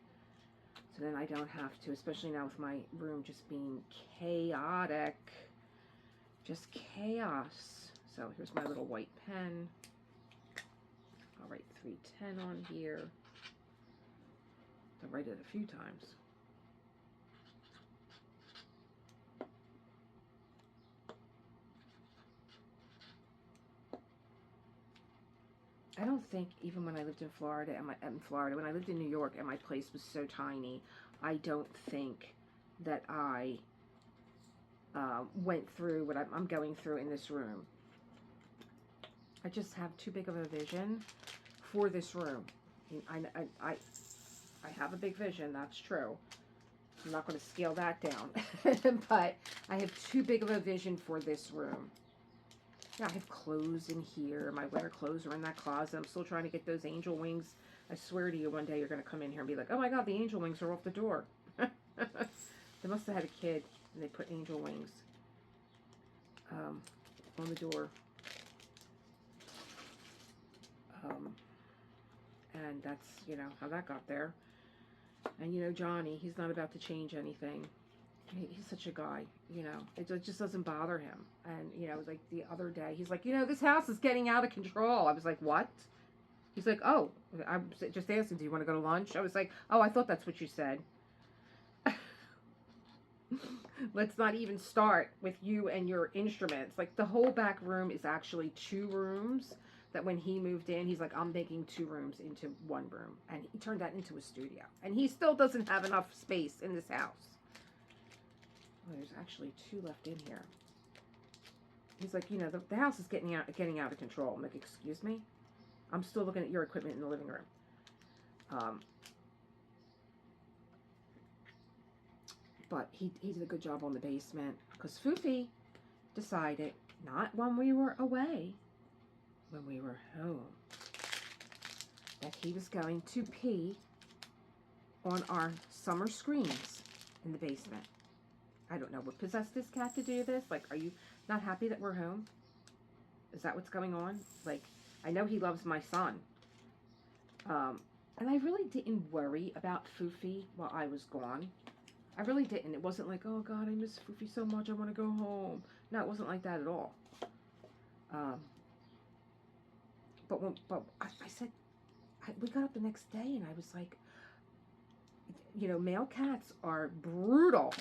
So then I don't have to, especially now with my room just being chaotic. Just chaos. So here's my little white pen. I'll write 310 on here. I'll write it a few times. I don't think even when I lived in Florida, when I lived in New York and my place was so tiny, I don't think that I went through what I'm going through in this room. I just have too big of a vision for this room. I have a big vision, that's true. I'm not going to scale that down, but I have too big of a vision for this room. Yeah, I have clothes in here. My winter clothes are in that closet. I'm still trying to get those angel wings. I swear to you, one day you're going to come in here and be like, oh my God, the angel wings are off the door. They must have had a kid and they put angel wings on the door. And that's, how that got there. And Johnny, he's not about to change anything. He's such a guy, it just doesn't bother him. And, like the other day, he's like, this house is getting out of control. I was like, what? He's like, oh, I'm just asking, do you want to go to lunch? I was like, oh, I thought that's what you said. Let's not even start with you and your instruments. Like, the whole back room is actually 2 rooms. That when he moved in, he's like, I'm making 2 rooms into 1 room. And he turned that into a studio. And he still doesn't have enough space in this house. Oh, there's actually 2 left in here. He's like, you know, the house is getting out of control. I'm like, excuse me? I'm still looking at your equipment in the living room. But he did a good job on the basement. Because Foofy decided, not when we were away, when we were home, that he was going to pee on our summer screens in the basement. I don't know what possessed this cat to do this. Like, are you not happy that we're home? Is that what's going on? Like, I know he loves my son. And I really didn't worry about Foofy while I was gone. I really didn't. It wasn't like, oh God, I miss Foofy so much, I want to go home. No, it wasn't like that at all. But I said, we got up the next day and I was like, you know, male cats are brutal.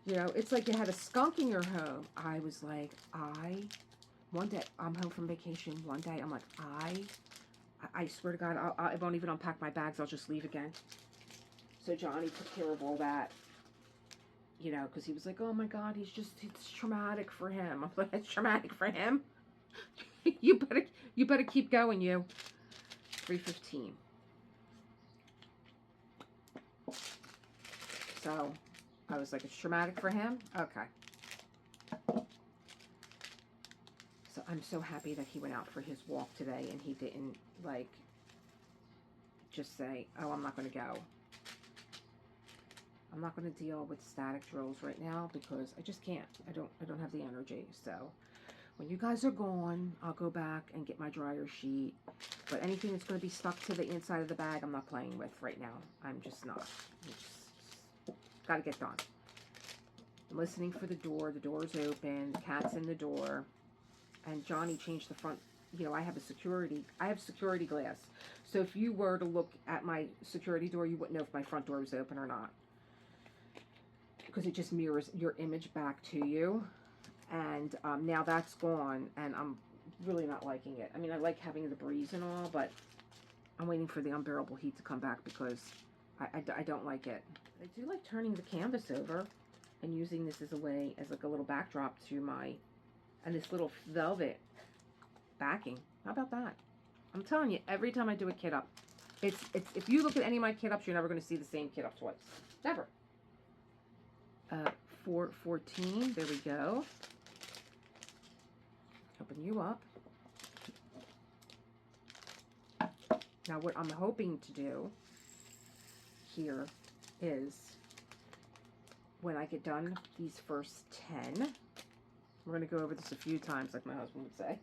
You know, it's like you had a skunk in your home. I was like, one day, I'm home from vacation. One day, I'm like, I swear to God, I won't even unpack my bags. I'll just leave again. So Johnny took care of all that. You know, because he was like, oh my God, it's traumatic for him. I'm like, it's traumatic for him? You better keep going, you. 3:15. So I was like, it's traumatic for him? Okay. So I'm so happy that he went out for his walk today and he didn't, like, just say, oh, I'm not going to go. I'm not going to deal with static drills right now because I just can't. I don't have the energy. So when you guys are gone, I'll go back and get my dryer sheet. But anything that's going to be stuck to the inside of the bag, I'm not playing with right now. I'm just not. Got to get done. I'm listening for the door. The door's open. The cat's in the door. And Johnny changed the front. You know, I have security glass. So if you were to look at my security door, you wouldn't know if my front door was open or not. Because it just mirrors your image back to you. And now that's gone, and I'm really not liking it. I mean, I like having the breeze and all, but I'm waiting for the unbearable heat to come back because I don't like it. I do like turning the canvas over and using this as a way, as like a little backdrop to my, and this little velvet backing. How about that? I'm telling you, every time I do a kit up, it's if you look at any of my kit ups, you're never going to see the same kit up twice. Never. 414, there we go. Open you up. Now what I'm hoping to do here is when I get done these first 10, we're going to go over this a few times like my husband would say.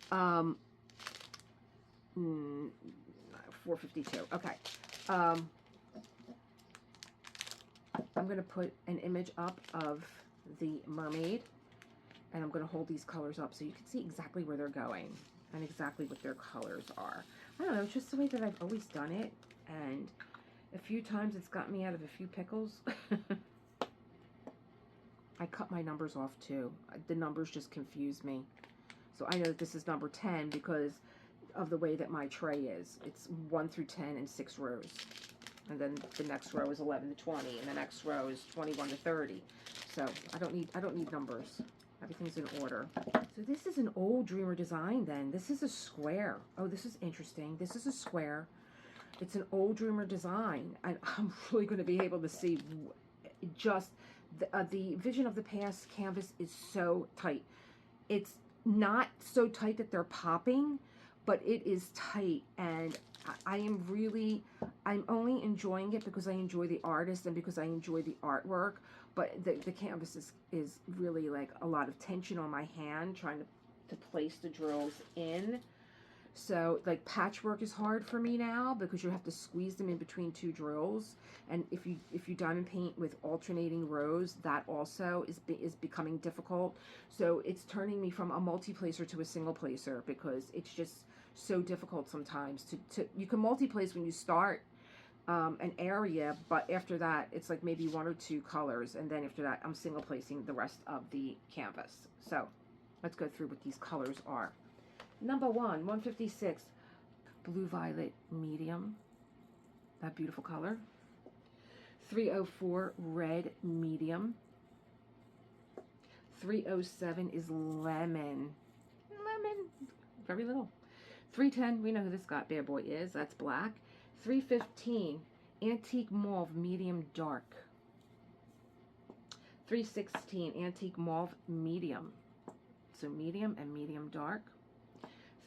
452. Okay. I'm going to put an image up of the mermaid, and I'm going to hold these colors up so you can see exactly where they're going and exactly what their colors are. I don't know, it's just the way that I've always done it, and a few times it's got me out of a few pickles. I cut my numbers off too. The numbers just confuse me. So I know that this is number 10 because of the way that my tray is. It's 1 through 10 in 6 rows. And then the next row is 11 to 20, and the next row is 21 to 30. So I don't need numbers. Everything's in order. So this is an old Dreamer design then. This is a square. Oh, this is interesting. This is a square. It's an old Dreamer design. And I'm really going to be able to see just the Vision of the Past canvas is so tight. It's not so tight that they're popping, but it is tight, and I'm only enjoying it because I enjoy the artist and because I enjoy the artwork, but the canvas is really like a lot of tension on my hand trying to place the drills in. So like patchwork is hard for me now because you have to squeeze them in between 2 drills, and if you diamond paint with alternating rows, that also is becoming difficult. So it's turning me from a multi-placer to a single placer because it's just so difficult sometimes to you can multi-place when you start, an area, but after that it's like maybe 1 or 2 colors, and then after that I'm single placing the rest of the canvas. So let's go through what these colors are. Number 156, blue violet medium, that beautiful color. 304, red medium. 307 is lemon, very little. 310, we know who this bad boy is, that's black. 315, antique mauve medium dark. 316, antique mauve medium, so medium and medium dark.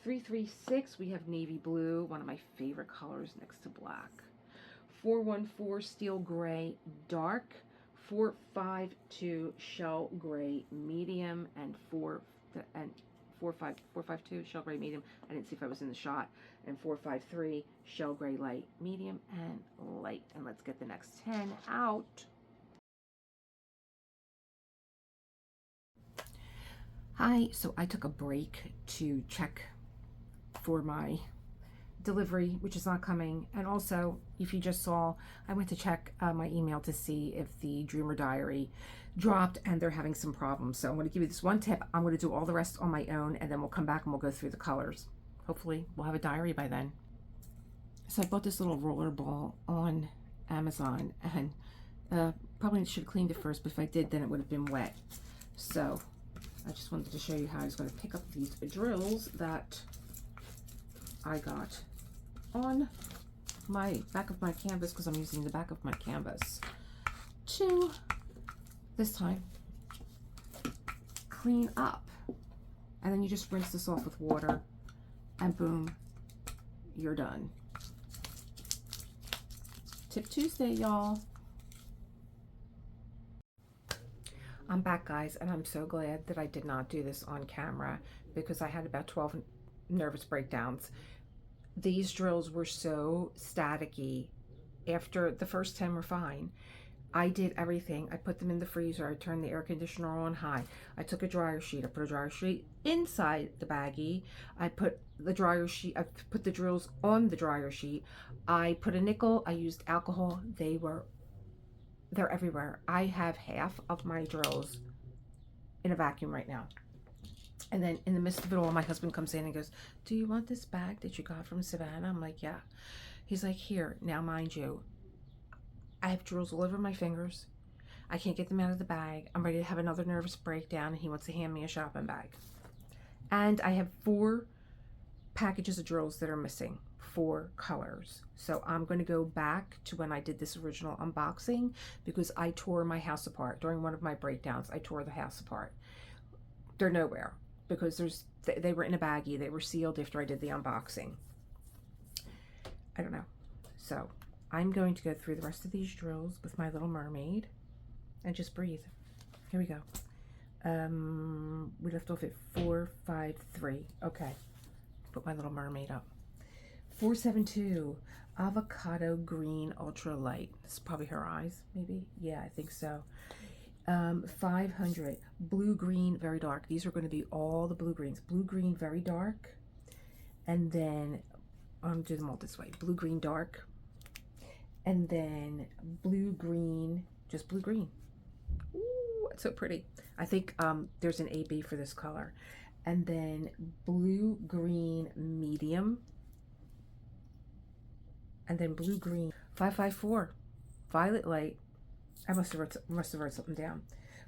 336, we have navy blue, one of my favorite colors next to black. 414, steel gray dark. 452, shell gray medium, and 452, shell gray medium. I didn't see if I was in the shot. And 453, shell gray light medium and light. And let's get the next 10 out. Hi, so I took a break to check for my delivery, which is not coming, and also, if you just saw, I went to check my email to see if the Dreamer diary dropped, and they're having some problems. So I'm going to give you this one tip. I'm going to do all the rest on my own, and then we'll come back and we'll go through the colors. Hopefully we'll have a diary by then. So I bought this little roller ball on Amazon, and probably should have cleaned it first, but if I did, then it would have been wet. So I just wanted to show you how I was going to pick up these drills that I got on my back of my canvas, because I'm using the back of my canvas to this time clean up, and then you just rinse this off with water, and boom, you're done. Tip Tuesday, y'all. I'm back, guys, and I'm so glad that I did not do this on camera, because I had about 12 nervous breakdowns. These drills were so staticky. After the first 10 were fine. I did everything. I put them in the freezer. I turned the air conditioner on high. I took a dryer sheet. I put a dryer sheet inside the baggie. I put the dryer sheet. I put the drills on the dryer sheet. I put a nickel. I used alcohol. They're everywhere. I have half of my drills in a vacuum right now. And then in the midst of it all, my husband comes in and goes, "Do you want this bag that you got from Savannah?" I'm like, "Yeah." He's like, "Here." Now, mind you, I have drills all over my fingers. I can't get them out of the bag. I'm ready to have another nervous breakdown, and he wants to hand me a shopping bag. And I have 4 packages of drills that are missing, 4 colors. So I'm going to go back to when I did this original unboxing, because I tore my house apart. During one of my breakdowns, I tore the house apart. They're nowhere, because they were in a baggie. They were sealed after I did the unboxing. I don't know. So I'm going to go through the rest of these drills with my little mermaid and just breathe. Here we go. We left off at 453. Okay. Put my little mermaid up. 472, avocado green ultra light. This is probably her eyes, maybe. Yeah, I think so. 500, blue green very dark. These are going to be all the blue greens. Blue green very dark, and then I'm do them all this way. Blue green dark, and then blue green, just blue green. Ooh, it's so pretty. I think there's an AB for this color. And then blue green medium, and then blue green. 554, violet light. I must have wrote something down.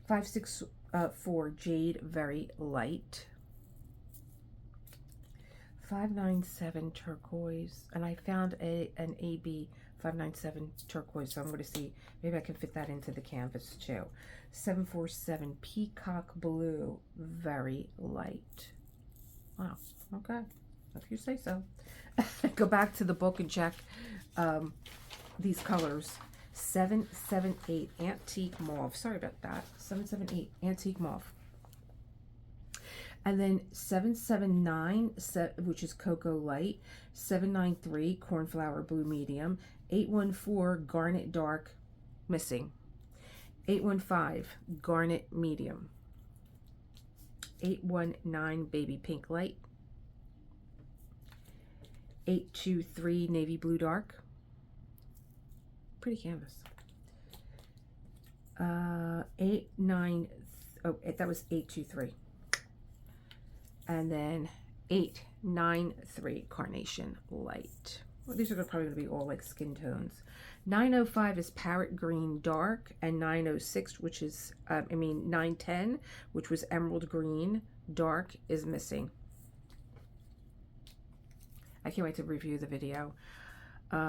564, jade very light. 597, turquoise, and I found an AB 597 turquoise, so I'm going to see, maybe I can fit that into the canvas too. 747, peacock blue, very light. Wow, okay, if you say so. Go back to the book and check these colors. 778, antique mauve. Sorry about that. 778, antique mauve. And then 779, which is cocoa light. 793, cornflower blue medium. 814, garnet dark, missing. 815, garnet medium. 819, baby pink light. 823, navy blue dark. pretty canvas. 8, 9, oh, that was 823. And then 893 Carnation Light. Well, these are probably going to be all like skin tones. 905 is Parrot Green Dark, and 906, which is, 910, which was Emerald Green Dark, is missing. I can't wait to review the video.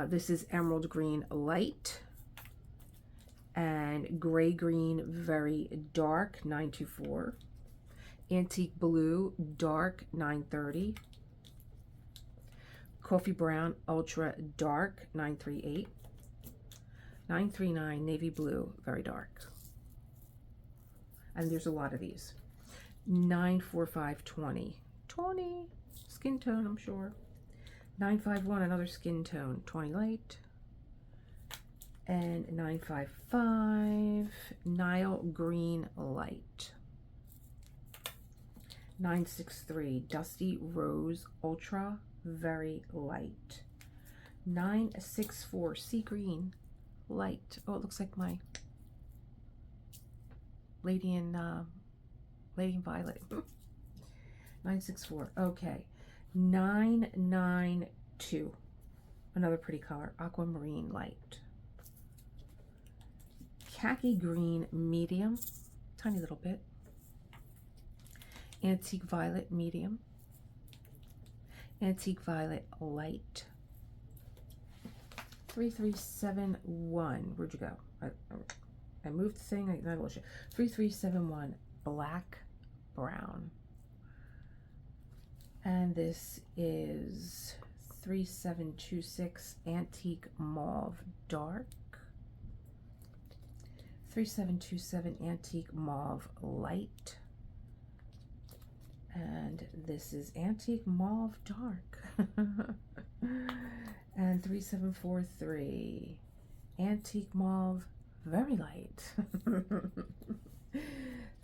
This is Emerald Green Light, and Gray Green Very Dark, 924. Antique Blue Dark, 930. Coffee Brown Ultra Dark, 938. 939 Navy Blue Very Dark. And there's a lot of these. 945 20. 20 skin tone, I'm sure. 951 another skin tone, 20 light. And 955 Nile Green Light. 963 Dusty Rose Ultra Very Light. 964 Sea Green Light. Oh, it looks like my Lady in Violet. 964. Okay. 992. Another pretty color. Aquamarine Light. Khaki Green Medium. Tiny little bit. Antique Violet Medium. Antique Violet Light. 3371. Where'd you go? I moved the thing. I lost it. 3371 Black Brown. And this is 3726 Antique Mauve Dark. 3727 Antique Mauve Light. And this is Antique Mauve Dark. And 3743 Antique Mauve Very Light.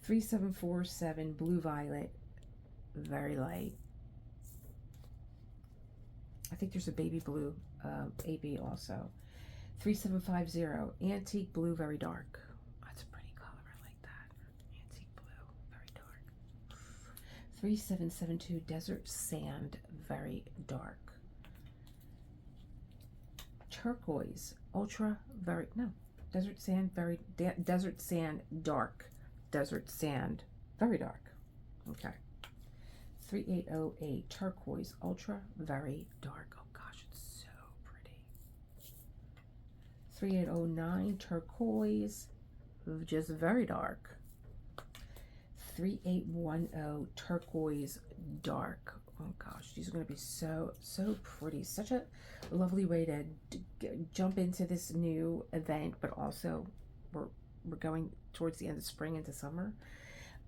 3747 Blue Violet Very Light. I think there's a baby blue AB also. 3750 Antique Blue Very Dark. That's a pretty color. I like that. Antique Blue Very Dark. 3772 Desert Sand Very Dark. Turquoise Ultra Very, no, Desert Sand Very, Desert Sand Dark. Desert Sand Very Dark. Okay. 3808 Turquoise Ultra Very Dark. Oh gosh, it's so pretty. 3809 Turquoise just Very Dark. 3810 Turquoise Dark. Oh gosh, these are going to be so pretty. Such a lovely way to jump into this new event, but also we're going towards the end of spring into summer.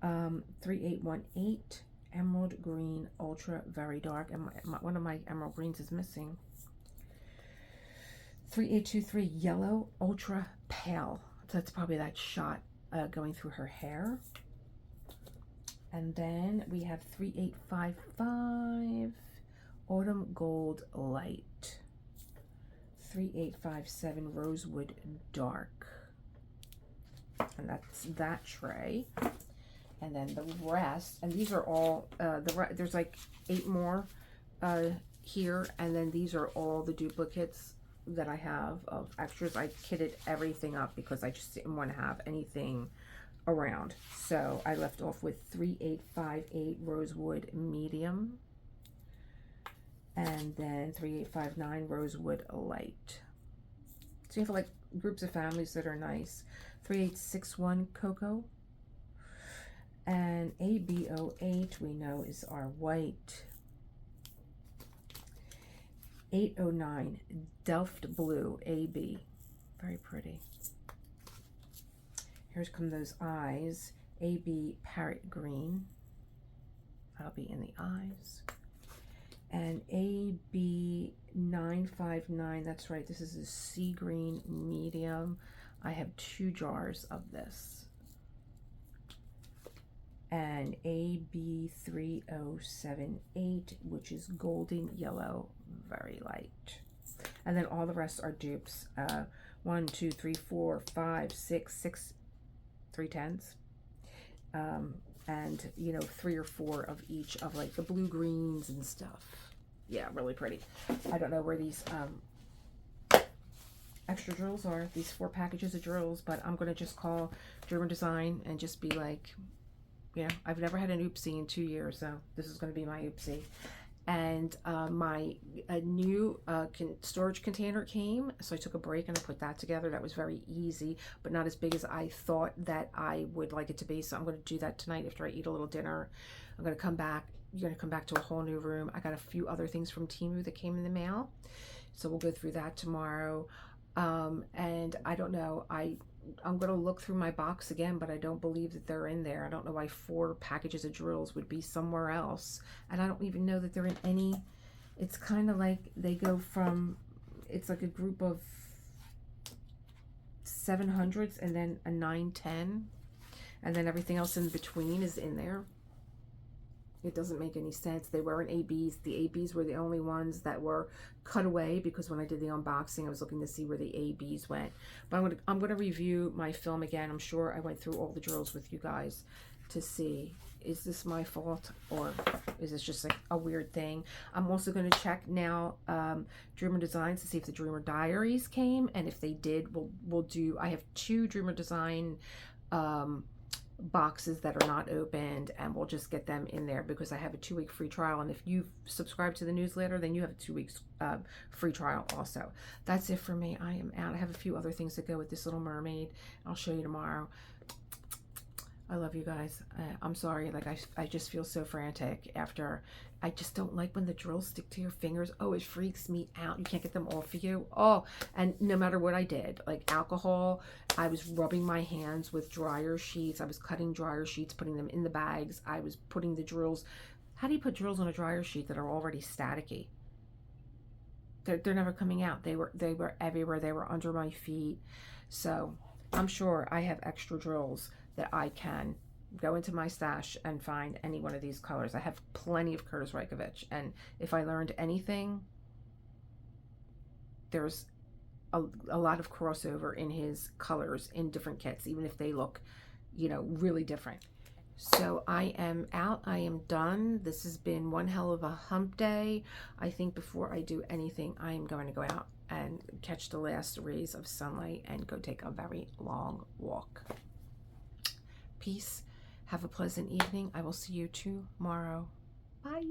3818 Emerald Green Ultra Very Dark, and one of my emerald greens is missing. 3823 Yellow Ultra Pale. So that's probably that shot going through her hair. And then we have 3855 Autumn Gold Light. 3857 Rosewood Dark. And that's that tray. And then the rest, and these are all, there's like 8 more here, and then these are all the duplicates that I have of extras. I kitted everything up because I just didn't want to have anything around. So I left off with 3858 Rosewood Medium, and then 3859 Rosewood Light. So you have like groups of families that are nice. 3861 Cocoa. And AB08 we know is our white. 809 Delft Blue AB. Very pretty. Here's come those eyes. AB Parrot Green. That'll be in the eyes. And AB959, that's right, this is a sea green medium. I have 2 jars of this. And AB3078, which is golden yellow, very light. And then all the rest are dupes. 1, 2, 3, 4, 5, 6, 3 tens. And, you know, 3 or 4 of each of like the blue greens and stuff. Yeah, really pretty. I don't know where these extra drills are, these 4 packages of drills, but I'm going to just call German Design and just be like, you know, I've never had an oopsie in 2 years, so this is going to be my oopsie. And my new storage container came, so I took a break and I put that together. That was very easy, but not as big as I thought that I would like it to be. So I'm going to do that tonight after I eat a little dinner. I'm going to come back. You're going to come back to a whole new room. I got a few other things from TAMMY that came in the mail, so we'll go through that tomorrow. And I don't know, I'm going to look through my box again, but I don't believe that they're in there. I don't know why 4 packages of drills would be somewhere else. And I don't even know that they're in any. It's kind of like they go from, it's like a group of 700s and then a 910. And then everything else in between is in there. It doesn't make any sense. They weren't ABs. The ABs were the only ones that were cut away because when I did the unboxing, I was looking to see where the ABs went. But I'm gonna review my film again. I'm sure I went through all the drills with you guys to see, is this my fault or is this just like a weird thing? I'm also going to check now Dreamer Designs to see if the Dreamer Diaries came, and if they did, we'll do. I have 2 Dreamer Design boxes that are not opened, and we'll just get them in there because I have a 2-week free trial, and if you subscribe to the newsletter, then you have a 2 weeks free trial also. That's it for me. I am out. I have a few other things to go with this little mermaid. I'll show you tomorrow. I love you guys. I'm sorry, like I just feel so frantic after. I just don't like when the drills stick to your fingers. Oh, it freaks me out. You can't get them off of you. Oh, and no matter what I did, like alcohol, I was rubbing my hands with dryer sheets. I was cutting dryer sheets, putting them in the bags. I was putting the drills. How do you put drills on a dryer sheet that are already staticky? They're never coming out. They were everywhere. They were under my feet. So I'm sure I have extra drills that I can go into my stash and find any one of these colors. I have plenty of Kurtis Rykovich, and if I learned anything, there's a lot of crossover in his colors in different kits, even if they look, you know, really different. So I am out. I am done. This has been one hell of a hump day. I think before I do anything, I am going to go out and catch the last rays of sunlight and go take a very long walk. Peace. Have a pleasant evening. I will see you tomorrow. Bye.